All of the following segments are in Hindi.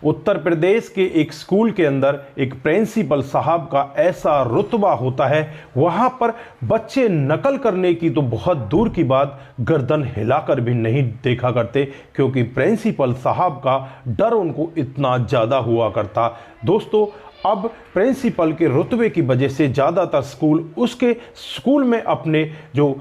उत्तर प्रदेश के एक स्कूल के अंदर एक प्रिंसिपल साहब का ऐसा रुतबा होता है, वहां पर बच्चे नकल करने की तो बहुत दूर की बात, गर्दन हिलाकर भी नहीं देखा करते, क्योंकि प्रिंसिपल साहब का डर उनको इतना ज़्यादा हुआ करता। दोस्तों, अब प्रिंसिपल के रुतबे की वजह से ज़्यादातर स्कूल उसके स्कूल में अपने जो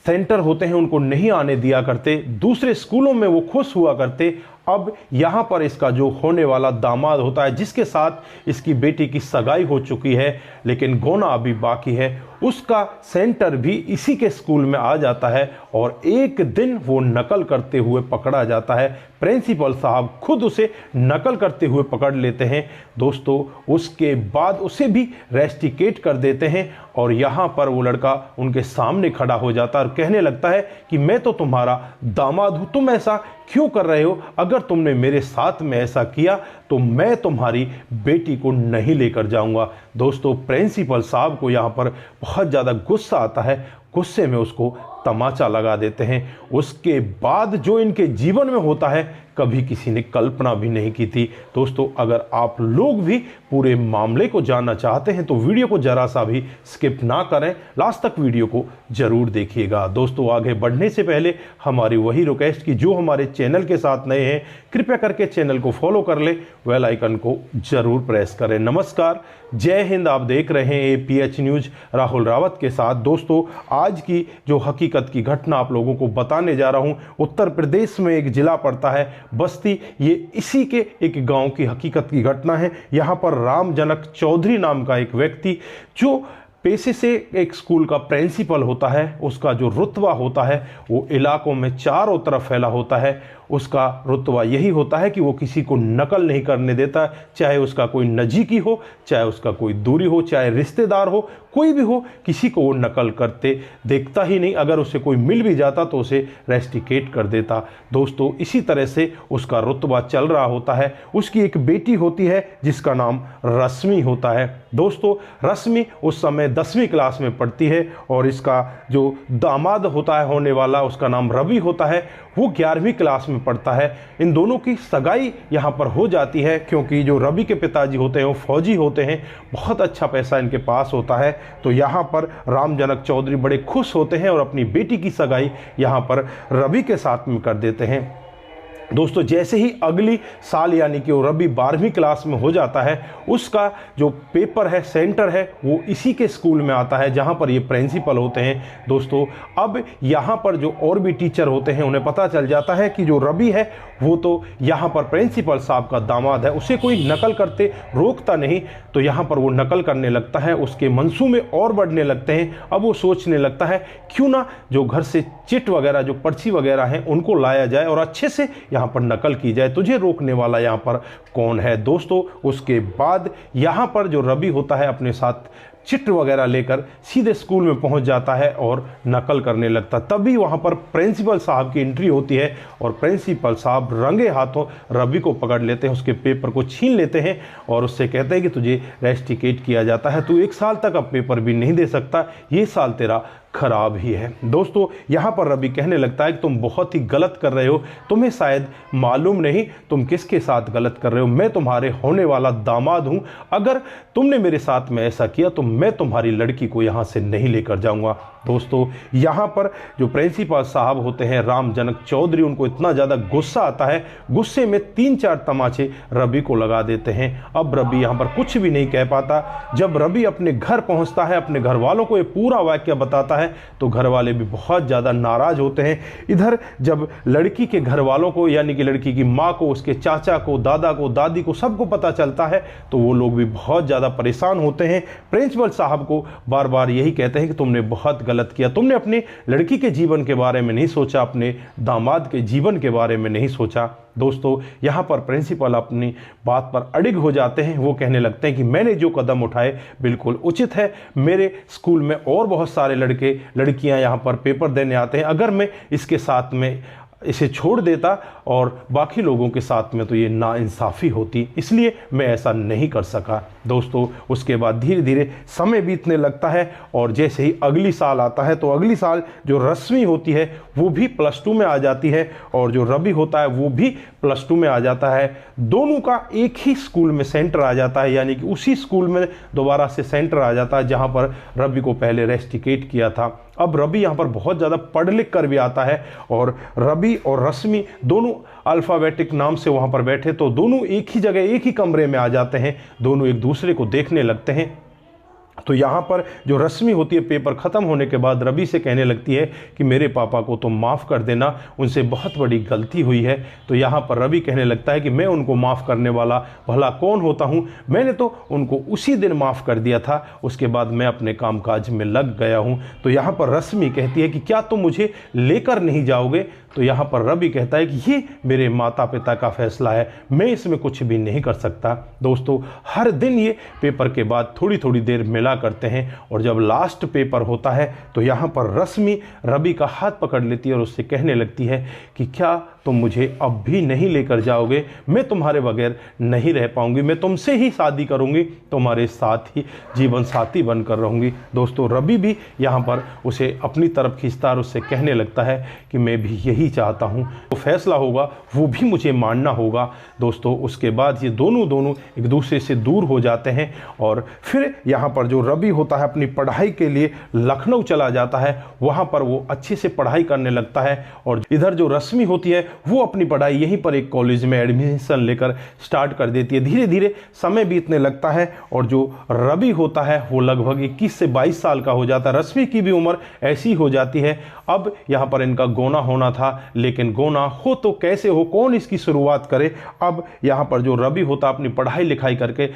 सेंटर होते हैं उनको नहीं आने दिया करते, दूसरे स्कूलों में वो खुश हुआ करते। अब यहाँ पर इसका जो होने वाला दामाद होता है, जिसके साथ इसकी बेटी की सगाई हो चुकी है लेकिन गोना अभी बाकी है, उसका सेंटर भी इसी के स्कूल में आ जाता है और एक दिन वो नकल करते हुए पकड़ा जाता है। प्रिंसिपल साहब खुद उसे नकल करते हुए पकड़ लेते हैं। दोस्तों, उसके बाद उसे भी रेस्टिकेट कर देते हैं और यहाँ पर वो लड़का उनके सामने खड़ा हो जाता है और कहने लगता है कि मैं तो तुम्हारा दामाद हूँ, तुम ऐसा क्यों कर रहे हो? अगर तुमने मेरे साथ में ऐसा किया तो मैं तुम्हारी बेटी को नहीं लेकर जाऊंगा। दोस्तों, प्रिंसिपल साहब को यहाँ पर बहुत ज़्यादा गुस्सा आता है, गुस्से में उसको तमाचा लगा देते हैं। उसके बाद जो इनके जीवन में होता है, कभी किसी ने कल्पना भी नहीं की थी। दोस्तों, अगर आप लोग भी पूरे मामले को जानना चाहते हैं तो वीडियो को जरा सा भी स्किप ना करें, लास्ट तक वीडियो को जरूर देखिएगा। दोस्तों, आगे बढ़ने से पहले हमारी वही रिक्वेस्ट कि जो हमारे चैनल के साथ नए हैं, कृपया करके चैनल को फॉलो कर ले, बेल आइकन को जरूर प्रेस करें। नमस्कार, जय हिंद। आप देख रहे हैं APH न्यूज राहुल रावत के साथ। दोस्तों, आज की जो हकीकत की घटना आप लोगों को बताने जा रहा हूं, उत्तर प्रदेश में एक जिला पड़ता है बस्ती, ये इसी के एक गांव की हकीकत की घटना है। यहां पर राम जनक चौधरी नाम का एक व्यक्ति, जो पेशे से एक स्कूल का प्रिंसिपल होता है, उसका जो रुतबा होता है वो इलाकों में चारों तरफ फैला होता है। उसका रुतबा यही होता है कि वो किसी को नकल नहीं करने देता, चाहे उसका कोई नजीकी हो, चाहे उसका कोई दूरी हो, चाहे रिश्तेदार हो, कोई भी हो, किसी को वो नकल करते देखता ही नहीं। अगर उसे कोई मिल भी जाता तो उसे रेस्टिकेट कर देता। दोस्तों, इसी तरह से उसका रुतबा चल रहा होता है। उसकी एक बेटी होती है जिसका नाम रश्मि होता है। दोस्तों, रश्मि उस समय 10वीं क्लास में पढ़ती है और इसका जो दामाद होता है होने वाला, उसका नाम रवि होता है, वो 11वीं क्लास में पढ़ता है। इन दोनों की सगाई यहाँ पर हो जाती है, क्योंकि जो रवि के पिताजी होते हैं वो फौजी होते हैं, बहुत अच्छा पैसा इनके पास होता है। तो यहाँ पर राम जनक चौधरी बड़े खुश होते हैं और अपनी बेटी की सगाई यहाँ पर रवि के साथ में कर देते हैं। दोस्तों, जैसे ही अगली साल यानी कि वो रवि 12वीं क्लास में हो जाता है, उसका जो पेपर है, सेंटर है, वो इसी के स्कूल में आता है जहां पर ये प्रिंसिपल होते हैं। दोस्तों, अब यहां पर जो और भी टीचर होते हैं उन्हें पता चल जाता है कि जो रवि है वो तो यहां पर प्रिंसिपल साहब का दामाद है, उसे कोई नकल करते रोकता नहीं, तो यहां पर वो नकल करने लगता है। उसके मंसूबे और बढ़ने लगते हैं। अब वो सोचने लगता है क्यों ना जो घर से चिट वगैरह, जो पर्ची वगैरह हैं, उनको लाया जाए और अच्छे से यहाँ पर नकल की जाए, तुझे रोकने वाला यहाँ पर कौन है। दोस्तों, उसके बाद यहाँ पर जो रवि होता है अपने साथ चिट वगैरह लेकर सीधे स्कूल में पहुंच जाता है और नकल करने लगता। तभी वहां पर प्रिंसिपल साहब की एंट्री होती है और प्रिंसिपल साहब रंगे हाथों रवि को पकड़ लेते हैं, उसके पेपर को छीन लेते हैं और उससे कहते हैं कि तुझे रेस्टिकेट किया जाता है, तू 1 साल तक अब पेपर भी नहीं दे सकता, ये साल तेरा खराब ही है। दोस्तों, यहाँ पर रवि कहने लगता है कि तुम बहुत ही गलत कर रहे हो, तुम्हें शायद मालूम नहीं तुम किसके साथ गलत कर रहे हो, मैं तुम्हारे होने वाला दामाद हूँ, अगर तुमने मेरे साथ में ऐसा किया तो मैं तुम्हारी लड़की को यहाँ से नहीं लेकर जाऊँगा। दोस्तों, यहाँ पर जो प्रिंसिपल साहब होते हैं राम जनक चौधरी, उनको इतना ज़्यादा गुस्सा आता है, गुस्से में 3-4 तमाचे रवि को लगा देते हैं। अब रवि यहाँ पर कुछ भी नहीं कह पाता। जब रवि अपने घर पहुँचता है, अपने घर वालों को ये पूरा वाक्य बताता है तो घर वाले भी बहुत ज़्यादा नाराज होते हैं। इधर जब लड़की के घर वालों को यानी कि लड़की की माँ को, उसके चाचा को, दादा को, दादी को, सबको पता चलता है तो वो लोग भी बहुत ज़्यादा परेशान होते हैं। प्रिंसिपल साहब को बार बार यही कहते हैं कि तुमने बहुत गलत किया, तुमने अपनी लड़की के जीवन के बारे में नहीं सोचा, अपने दामाद के जीवन के बारे में नहीं सोचा। दोस्तों, यहाँ पर प्रिंसिपल अपनी बात पर अडिग हो जाते हैं। वो कहने लगते हैं कि मैंने जो कदम उठाए बिल्कुल उचित है, मेरे स्कूल में और बहुत सारे लड़के लड़कियाँ यहाँ पर पेपर देने आते हैं, अगर मैं इसके साथ में इसे छोड़ देता और बाकी लोगों के साथ में तो ये नाइंसाफ़ी होती, इसलिए मैं ऐसा नहीं कर सका। दोस्तों उसके बाद धीरे धीरे समय बीतने लगता है और जैसे ही अगली साल आता है तो अगली साल जो रश्मि होती है वो भी +2 में आ जाती है और जो रवि होता है वो भी +2 में आ जाता है। दोनों का एक ही स्कूल में सेंटर आ जाता है, यानी कि उसी स्कूल में दोबारा से सेंटर आ जाता है जहाँ पर रवि को पहले रेस्टिकेट किया था। अब रवि यहाँ पर बहुत ज़्यादा पढ़ लिख कर भी आता है और रवि और रश्मि दोनों अल्फ़ाबेटिक नाम से वहाँ पर बैठे तो दोनों एक ही जगह एक ही कमरे में आ जाते हैं, दोनों एक दूसरे को देखने लगते हैं। तो यहाँ पर जो रश्मि होती है पेपर ख़त्म होने के बाद रवि से कहने लगती है कि मेरे पापा को तो माफ़ कर देना, उनसे बहुत बड़ी गलती हुई है। तो यहाँ पर रवि कहने लगता है कि मैं उनको माफ़ करने वाला भला कौन होता हूँ, मैंने तो उनको उसी दिन माफ़ कर दिया था, उसके बाद मैं अपने कामकाज में लग गया हूँ। तो यहाँ पर रश्मि कहती है कि क्या तुम मुझे लेकर नहीं जाओगे? तो यहाँ पर रवि कहता है कि ये मेरे माता पिता का फैसला है, मैं इसमें कुछ भी नहीं कर सकता। दोस्तों हर दिन ये पेपर के बाद थोड़ी थोड़ी देर मिला करते हैं और जब लास्ट पेपर होता है तो यहाँ पर रश्मि रवि का हाथ पकड़ लेती है और उससे कहने लगती है कि क्या तुम मुझे अब भी नहीं लेकर जाओगे? मैं तुम्हारे बगैर नहीं रह पाऊंगी, मैं तुमसे ही शादी करूंगी, तुम्हारे साथ ही जीवन साथी बनकर रहूंगी। दोस्तों रवि भी यहाँ पर उसे अपनी तरफ खींचता और उससे कहने लगता है कि मैं भी यही चाहता हूँ, तो फैसला होगा वो भी मुझे मानना होगा। दोस्तों उसके बाद ये दोनों एक दूसरे से दूर हो जाते हैं और फिर यहाँ पर जो रवि होता है अपनी पढ़ाई के लिए लखनऊ चला जाता है, वहाँ पर वो अच्छे से पढ़ाई करने लगता है और इधर जो रश्मि होती है वो अपनी पढ़ाई यहीं पर एक कॉलेज में एडमिशन लेकर स्टार्ट कर देती है। धीरे धीरे समय बीतने लगता है और जो रवि होता है वो लगभग 21 से 22 साल का हो जाता है। रश्मि की भी उम्र ऐसी हो जाती है। अब यहाँ पर इनका गोना होना था, लेकिन गोना हो तो कैसे हो, कौन इसकी शुरुआत करे। अब यहाँ पर जो रवि होता अपनी पढ़ाई लिखाई करके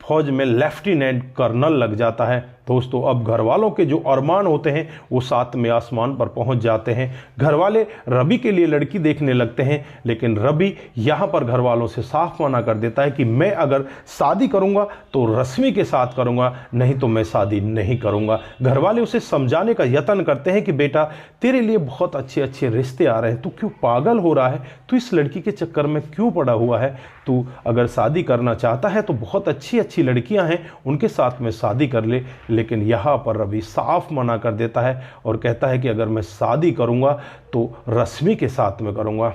फौज में लेफ्टिनेंट कर्नल लग जाता है। दोस्तों अब घर वालों के जो अरमान होते हैं वो 7वें आसमान पर पहुंच जाते हैं। घर वाले रवि के लिए लड़की देखने लगते हैं, लेकिन रवि यहाँ पर घर वालों से साफ मना कर देता है कि मैं अगर शादी करूँगा तो रश्मि के साथ करूँगा, नहीं तो मैं शादी नहीं करूँगा। घर वाले उसे समझाने का यत्न करते हैं कि बेटा तेरे लिए बहुत अच्छे अच्छे रिश्ते आ रहे हैं, तू क्यों पागल हो रहा है, तू इस लड़की के चक्कर में क्यों पड़ा हुआ है, तू अगर शादी करना चाहता है तो बहुत अच्छी अच्छी लड़कियां हैं, उनके साथ में शादी कर ले। लेकिन यहाँ पर रवि साफ मना कर देता है और कहता है कि अगर मैं शादी करूँगा तो रश्मि के साथ में करूँगा।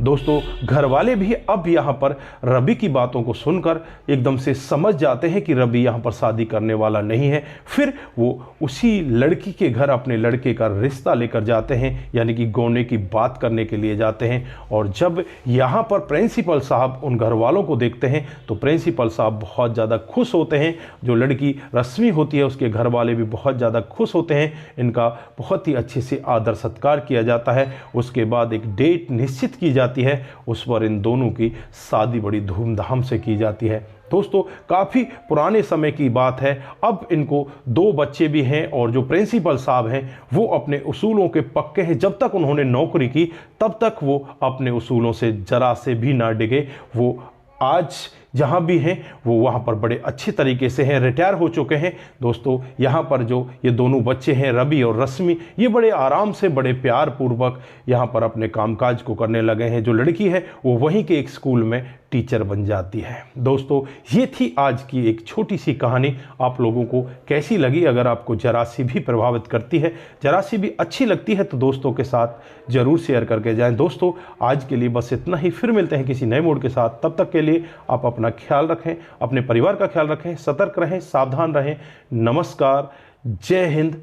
दोस्तों घर वाले भी अब यहाँ पर रवि की बातों को सुनकर एकदम से समझ जाते हैं कि रवि यहाँ पर शादी करने वाला नहीं है। फिर वो उसी लड़की के घर अपने लड़के का रिश्ता लेकर जाते हैं, यानी कि गोने की बात करने के लिए जाते हैं। और जब यहाँ पर प्रिंसिपल साहब उन घर वालों को देखते हैं तो प्रिंसिपल साहब बहुत ज़्यादा खुश होते हैं। जो लड़की रश्मि होती है उसके घर वाले भी बहुत ज़्यादा खुश होते हैं। इनका बहुत ही अच्छे से आदर सत्कार किया जाता है। उसके बाद एक डेट निश्चित की जाती है, उस पर इन दोनों की शादी बड़ी धूमधाम से की जाती है। दोस्तों काफ़ी पुराने समय की बात है। अब इनको 2 बच्चे भी हैं और जो प्रिंसिपल साहब हैं वो अपने उसूलों के पक्के हैं। जब तक उन्होंने नौकरी की तब तक वो अपने उसूलों से जरा से भी ना डिगे। वो आज जहाँ भी हैं वो वहाँ पर बड़े अच्छे तरीके से हैं, रिटायर हो चुके हैं। दोस्तों यहाँ पर जो ये दोनों बच्चे हैं रवि और रश्मि, ये बड़े आराम से बड़े प्यार पूर्वक यहाँ पर अपने कामकाज को करने लगे हैं। जो लड़की है वो वहीं के एक स्कूल में टीचर बन जाती है। दोस्तों ये थी आज की एक छोटी सी कहानी। आप लोगों को कैसी लगी? अगर आपको जरा सी भी प्रभावित करती है, जरा सी भी अच्छी लगती है तो दोस्तों के साथ ज़रूर शेयर करके जाएं। दोस्तों आज के लिए बस इतना ही, फिर मिलते हैं किसी नए मोड के साथ। तब तक के लिए आप अपना ख्याल रखें, अपने परिवार का ख्याल रखें, सतर्क रहें, सावधान रहें। नमस्कार, जय हिंद,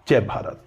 जय भारत।